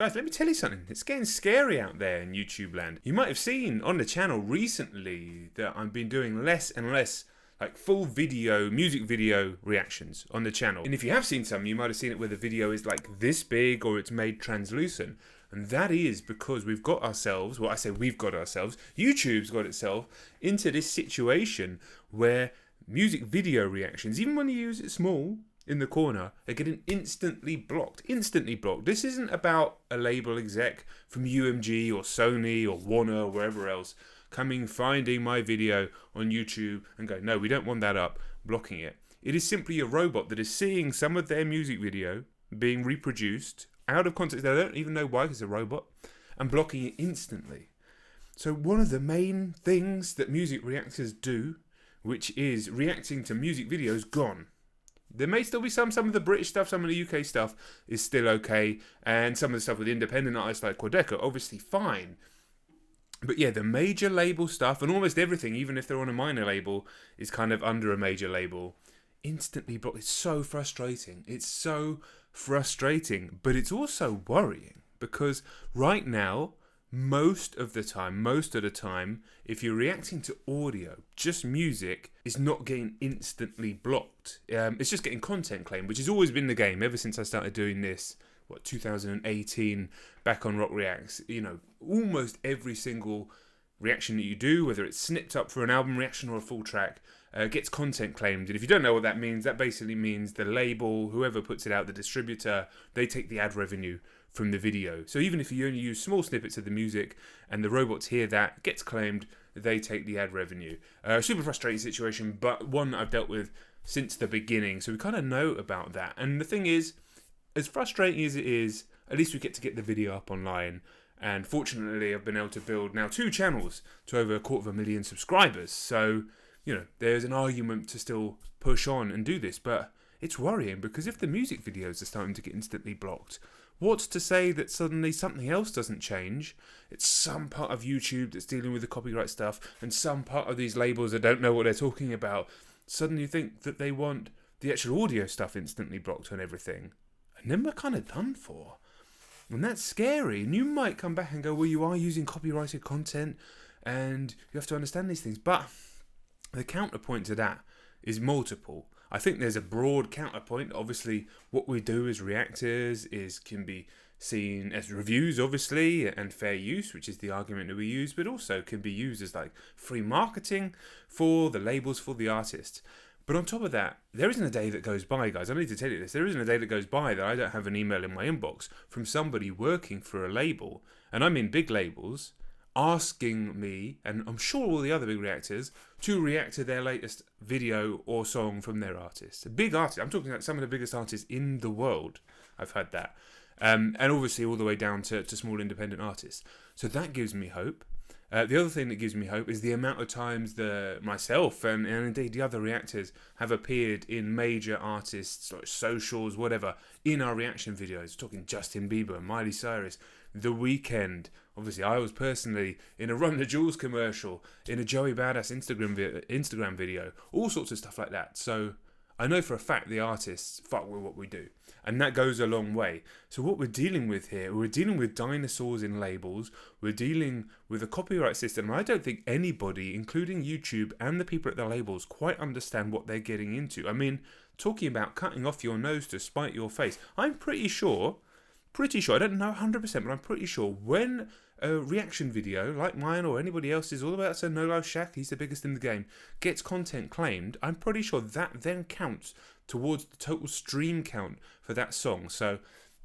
Guys, let me tell you something. It's getting scary out there in YouTube land. You might have seen on the channel recently that I've been doing less and less like full video, music video reactions on the channel. And if you have seen some, you might have seen it where the video is like this big or it's made translucent. And that is because we've got ourselves, well I say we've got ourselves, YouTube's got itself into this situation where music video reactions, even when you use it small, in the corner, are getting instantly blocked. Instantly blocked. This isn't about a label exec from UMG or Sony or Warner or wherever else coming, finding my video on YouTube and going, no, we don't want that up, blocking it. It is simply a robot that is seeing some of their music video being reproduced out of context. They don't even know why, because it's a robot, and blocking it instantly. So one of the main things that music reactors do, which is reacting to music videos, gone. There may still be some of the British stuff, some of the UK stuff is still okay, and some of the stuff with independent artists like RODEO, obviously fine. But yeah, the major label stuff, and almost everything, even if they're on a minor label, is kind of under a major label, instantly blocked. It's so frustrating. It's so frustrating, but it's also worrying, because right now, most of the time, if you're reacting to audio, just music is not getting instantly blocked. It's just getting content claimed, which has always been the game ever since I started doing this, 2018, back on Rock Reacts. You know, almost every single reaction that you do, whether it's snipped up for an album reaction or a full track, gets content claimed. And if you don't know what that means, that basically means the label, whoever puts it out, the distributor, they take the ad revenue from the video. So even if you only use small snippets of the music and the robots hear that, gets claimed, they take the ad revenue. Super frustrating situation, but one that I've dealt with since the beginning. So we kind of know about that. And the thing is, as frustrating as it is, at least we get to get the video up online. And fortunately, I've been able to build now 2 channels to over 250,000 subscribers. So, you know, there's an argument to still push on and do this. But it's worrying, because if the music videos are starting to get instantly blocked, what's to say that suddenly something else doesn't change? It's some part of YouTube that's dealing with the copyright stuff, and some part of these labels that don't know what they're talking about suddenly think that they want the actual audio stuff instantly blocked on everything. And then we're kind of done for. And that's scary. And you might come back and go, well, you are using copyrighted content and you have to understand these things. But the counterpoint to that is multiple. I think there's a broad counterpoint. Obviously, what we do as reactors can be seen as reviews, obviously, and fair use, which is the argument that we use, but also can be used as like free marketing for the labels, for the artists. But on top of that, there isn't a day that goes by, guys. I need to tell you this. There isn't a day that goes by that I don't have an email in my inbox from somebody working for a label, and I mean big labels, asking me, and I'm sure all the other big reactors, to react to their latest video or song from their artist. A big artist. I'm talking about some of the biggest artists in the world. I've had that. And obviously all the way down to small independent artists. So that gives me hope. The other thing that gives me hope is the amount of times that myself and indeed the other reactors have appeared in major artists, like socials, whatever, in our reaction videos. Talking Justin Bieber, Miley Cyrus, The WEEKND. Obviously, I was personally in a Run the Jewels commercial, in a Joey Badass Instagram video, all sorts of stuff like that. So I know for a fact the artists fuck with what we do. And that goes a long way. So what we're dealing with here, we're dealing with dinosaurs in labels. We're dealing with a copyright system. And I don't think anybody, including YouTube and the people at the labels, quite understand what they're getting into. I mean, talking about cutting off your nose to spite your face. I'm pretty sure, I don't know 100%, but I'm pretty sure when a reaction video like mine or anybody else's, all about No Life Shaq, he's the biggest in the game, gets content claimed, I'm pretty sure that then counts towards the total stream count for that song. So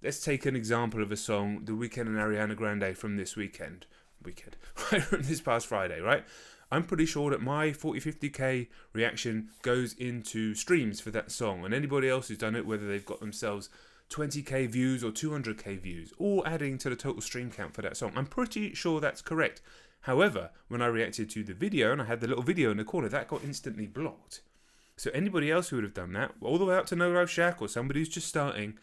let's take an example of a song, The Weeknd and Ariana Grande from this weekend, right, from this past Friday, right? I'm pretty sure that my 40-50k reaction goes into streams for that song, and anybody else who's done it, whether they've got themselves 20k views or 200k views, all adding to the total stream count for that song. I'm pretty sure that's correct. However, when I reacted to the video and I had the little video in the corner, that got instantly blocked. So anybody else who would have done that, all the way up to No Life Shaq or somebody who's just starting,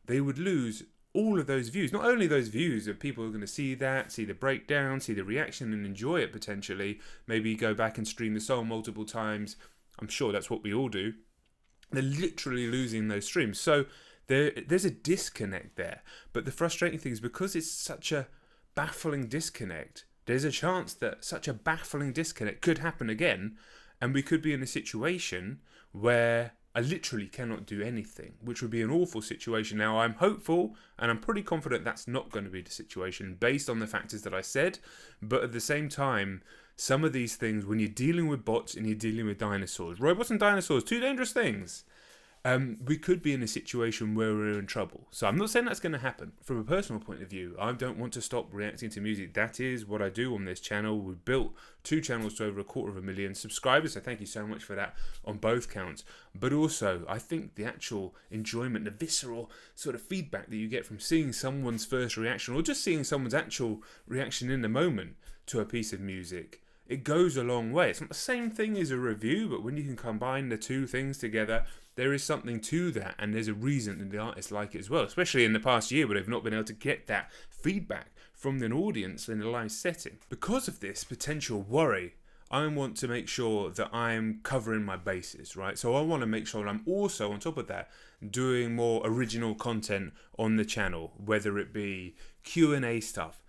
they would lose all of those views. Not only those views, that people are going to see that, see the breakdown, see the reaction and enjoy it potentially, maybe go back and stream the song multiple times. I'm sure that's what we all do. They're literally losing those streams. So There's a disconnect there. But the frustrating thing is because it's such a baffling disconnect, there's a chance that such a baffling disconnect could happen again, and we could be in a situation where I literally cannot do anything, which would be an awful situation. Now, I'm hopeful and I'm pretty confident that's not going to be the situation based on the factors that I said, but at the same time, some of these things, when you're dealing with bots and you're dealing with dinosaurs, robots and dinosaurs, two dangerous things, we could be in a situation where we're in trouble. So I'm not saying that's going to happen. From a personal point of view, I don't want to stop reacting to music. That is what I do on this channel. We've built 2 channels to over 250,000 subscribers, so thank you so much for that on both counts. But also, I think the actual enjoyment, the visceral sort of feedback that you get from seeing someone's first reaction, or just seeing someone's actual reaction in the moment to a piece of music, it goes a long way. It's not the same thing as a review, but when you can combine the two things together, there is something to that, and there's a reason that the artists like it as well, especially in the past year where they've not been able to get that feedback from an audience in a live setting. Because of this potential worry, I want to make sure that I'm covering my bases, right? So I want to make sure that I'm also, on top of that, doing more original content on the channel, whether it be Q&A stuff,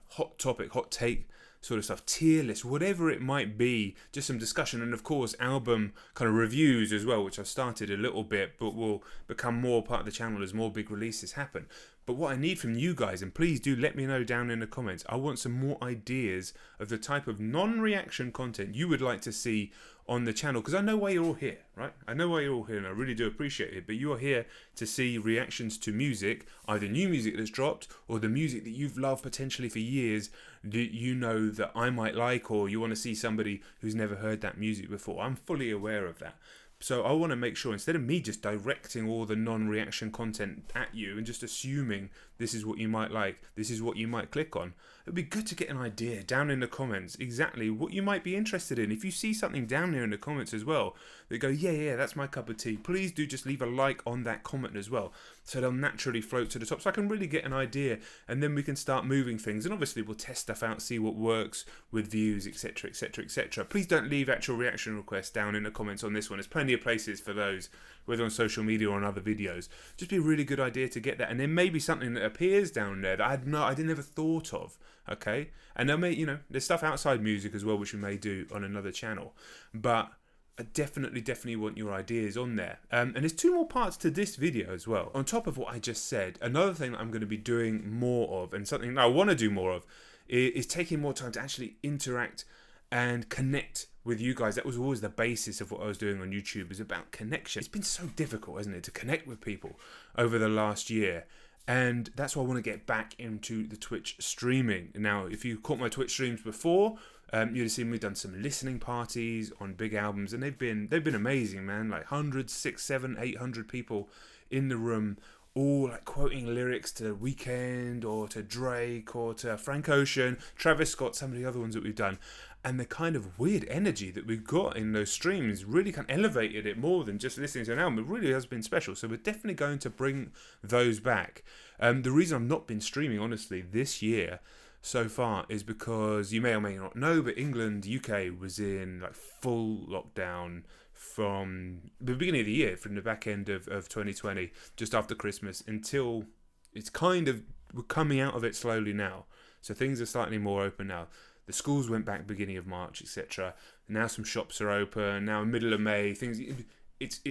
hot topic, hot take sort of stuff, tier list, whatever it might be, just some discussion, and of course album kind of reviews as well, which I've started a little bit but will become more part of the channel as more big releases happen. But what I need from you guys, and please do let me know down in the comments, I want some more ideas of the type of non-reaction content you would like to see on the channel, because I know why you're all here, right? I know why you're all here, and I really do appreciate it, but you are here to see reactions to music, either new music that's dropped, or the music that you've loved potentially for years, that you know that I might like, or you want to see somebody who's never heard that music before. I'm fully aware of that. So I want to make sure, instead of me just directing all the non-reaction content at you and just assuming this is what you might like, this is what you might click on, it'd be good to get an idea down in the comments exactly what you might be interested in. If you see something down there in the comments as well that go, yeah, that's my cup of tea, please do just leave a like on that comment as well, so they'll naturally float to the top, so I can really get an idea, and then we can start moving things, and obviously we'll test stuff out, see what works with views, etc, etc, etc. Please don't leave actual reaction requests down in the comments on this one. There's plenty of places for those, whether on social media or on other videos. Just be a really good idea to get that, and there may be something that appears down there that I didn't ever thought of. Okay, and there may, there's stuff outside music as well which we may do on another channel, but I definitely want your ideas on there. And there's 2 more parts to this video as well. On top of what I just said, another thing that I'm going to be doing more of, and something that I want to do more of, is taking more time to actually interact and connect with you guys. That was always the basis of what I was doing on YouTube, is about connection. It's been so difficult, hasn't it, to connect with people over the last year. And that's why I want to get back into the Twitch streaming. Now, if you caught my Twitch streams before, you'd have seen me done some listening parties on big albums, and they've been amazing, man. Like hundreds, 600, 700, 800 people in the room, all like quoting lyrics to WEEKND or to Drake or to Frank Ocean, Travis Scott, some of the other ones that we've done. And the kind of weird energy that we've got in those streams really kind of elevated it more than just listening to an album. It really has been special. So we're definitely going to bring those back. The reason I've not been streaming, honestly, this year so far is because you may or may not know, but England, UK was in like full lockdown from the beginning of the year, from the back end of 2020, just after Christmas, until it's we're coming out of it slowly now. So things are slightly more open now. The schools went back beginning of March, etc. Now some shops are open. Now middle of May,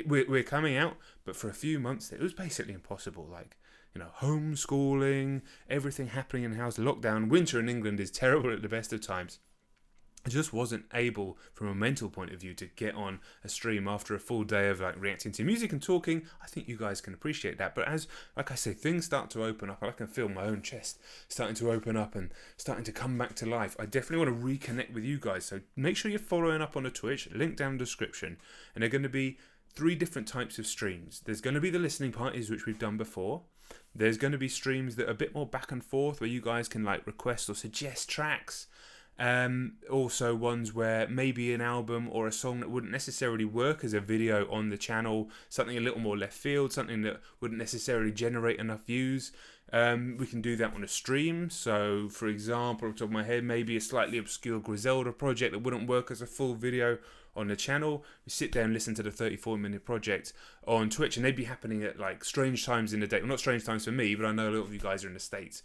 we're coming out. But for a few months, it was basically impossible. Like, homeschooling, everything happening in house, lockdown. Winter in England is terrible at the best of times. I just wasn't able, from a mental point of view, to get on a stream after a full day of reacting to music and talking. I think you guys can appreciate that. But as, like I say, things start to open up, I can feel my own chest starting to open up and starting to come back to life. I definitely want to reconnect with you guys. So make sure you're following up on the Twitch, link down in the description. And they're going to be 3 different types of streams. There's going to be the listening parties, which we've done before. There's going to be streams that are a bit more back and forth, where you guys can request or suggest tracks. Also ones where maybe an album or a song that wouldn't necessarily work as a video on the channel, something a little more left field, something that wouldn't necessarily generate enough views, We can do that on a stream. So, for example, off the top of my head, maybe a slightly obscure Griselda project that wouldn't work as a full video on the channel. You sit there and listen to the 34-minute project on Twitch, and they'd be happening at like strange times in the day. Well, not strange times for me, but I know a lot of you guys are in the States.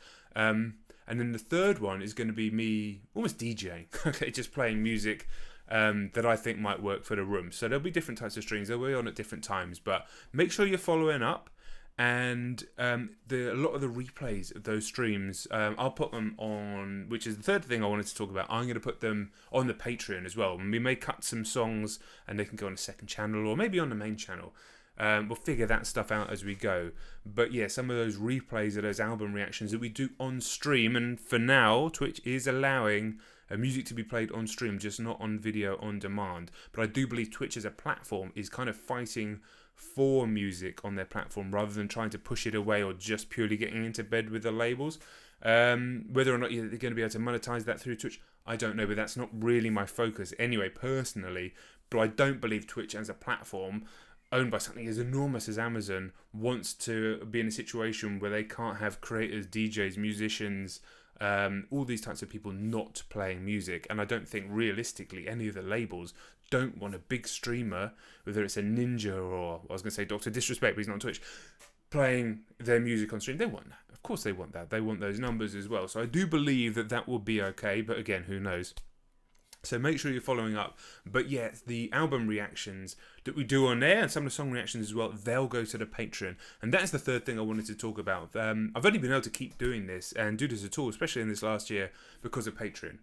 And then the third one is going to be me almost DJing, okay, just playing music that I think might work for the room. So there'll be different types of streams. They'll be on at different times, but make sure you're following up. And a lot of the replays of those streams, I'll put them on, which is the third thing I wanted to talk about. I'm going to put them on the Patreon as well. And we may cut some songs and they can go on a second channel or maybe on the main channel. We'll figure that stuff out as we go. But yeah, some of those replays of those album reactions that we do on stream, and for now, Twitch is allowing music to be played on stream, just not on video on demand. But I do believe Twitch as a platform is kind of fighting for music on their platform rather than trying to push it away or just purely getting into bed with the labels. Whether or not they're going to be able to monetize that through Twitch, I don't know, but that's not really my focus anyway, personally. But I don't believe Twitch as a platform owned by something as enormous as Amazon wants to be in a situation where they can't have creators, DJs, musicians, all these types of people not playing music. And I don't think realistically any of the labels don't want a big streamer, whether it's a Ninja or I was going to say Dr. Disrespect, but he's not on Twitch, playing their music on stream. They want that. Of course they want that. They want those numbers as well. So I do believe that that will be okay. But again, who knows? So make sure you're following up. But yeah, the album reactions that we do on there and some of the song reactions as well, they'll go to the Patreon. And that's the third thing I wanted to talk about. I've only been able to keep doing this and do this at all, especially in this last year, because of Patreon.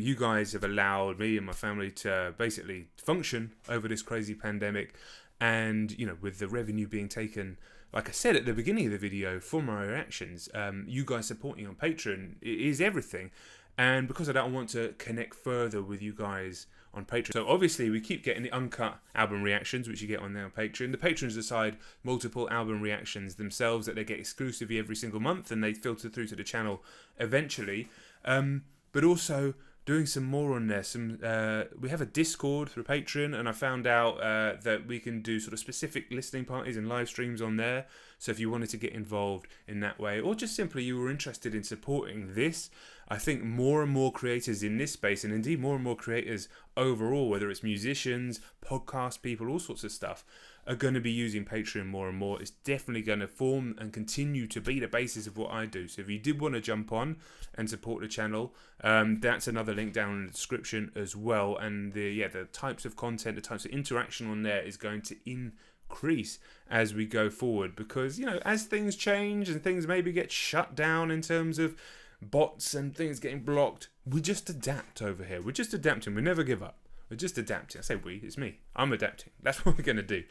You guys have allowed me and my family to basically function over this crazy pandemic. And, you know, with the revenue being taken, like I said at the beginning of the video, for my reactions, you guys supporting on Patreon is everything. And because of that, I want to connect further with you guys on Patreon. So obviously, we keep getting the uncut album reactions, which you get on there on Patreon. The patrons decide multiple album reactions themselves that they get exclusively every single month, and they filter through to the channel eventually. But also doing some more on there. We have a Discord through Patreon, and I found out that we can do sort of specific listening parties and live streams on there. So if you wanted to get involved in that way, or just simply you were interested in supporting this, I think more and more creators in this space, and indeed more and more creators overall, whether it's musicians, podcast people, all sorts of stuff, are going to be using Patreon more and more. It's definitely going to form and continue to be the basis of what I do. So if you did want to jump on and support the channel, that's another link down in the description as well. And the types of content, the types of interaction on there is going to increase as we go forward, because, you know, as things change and things maybe get shut down in terms of bots and things getting blocked, we just adapt over here. We're just adapting. We never give up. We're just adapting. I say we, it's me. I'm adapting. That's what we're going to do.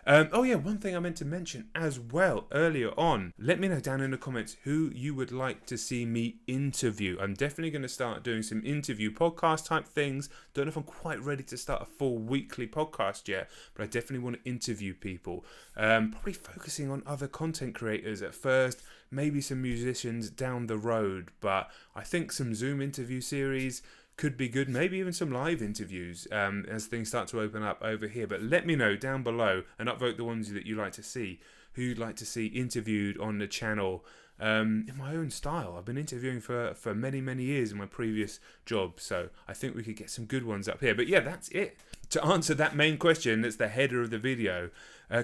Oh yeah, one thing I meant to mention as well earlier on. Let me know down in the comments who you would like to see me interview. I'm definitely going to start doing some interview podcast type things. Don't know if I'm quite ready to start a full weekly podcast yet, but I definitely want to interview people. Probably focusing on other content creators at first, maybe some musicians down the road, but I think some Zoom interview series could be good, maybe even some live interviews as things start to open up over here. But let me know down below and upvote the ones that you like to see, who you'd like to see interviewed on the channel in my own style. I've been interviewing for many years in my previous job, so I think we could get some good ones up here. But yeah, that's it. To answer that main question, that's the header of the video,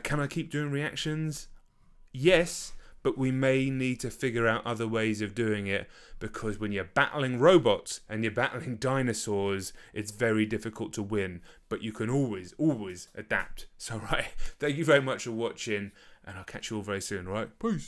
can I keep doing reactions? Yes. But we may need to figure out other ways of doing it, because when you're battling robots and you're battling dinosaurs, it's very difficult to win. But you can always adapt. So, right, thank you very much for watching, and I'll catch you all very soon, right? Peace.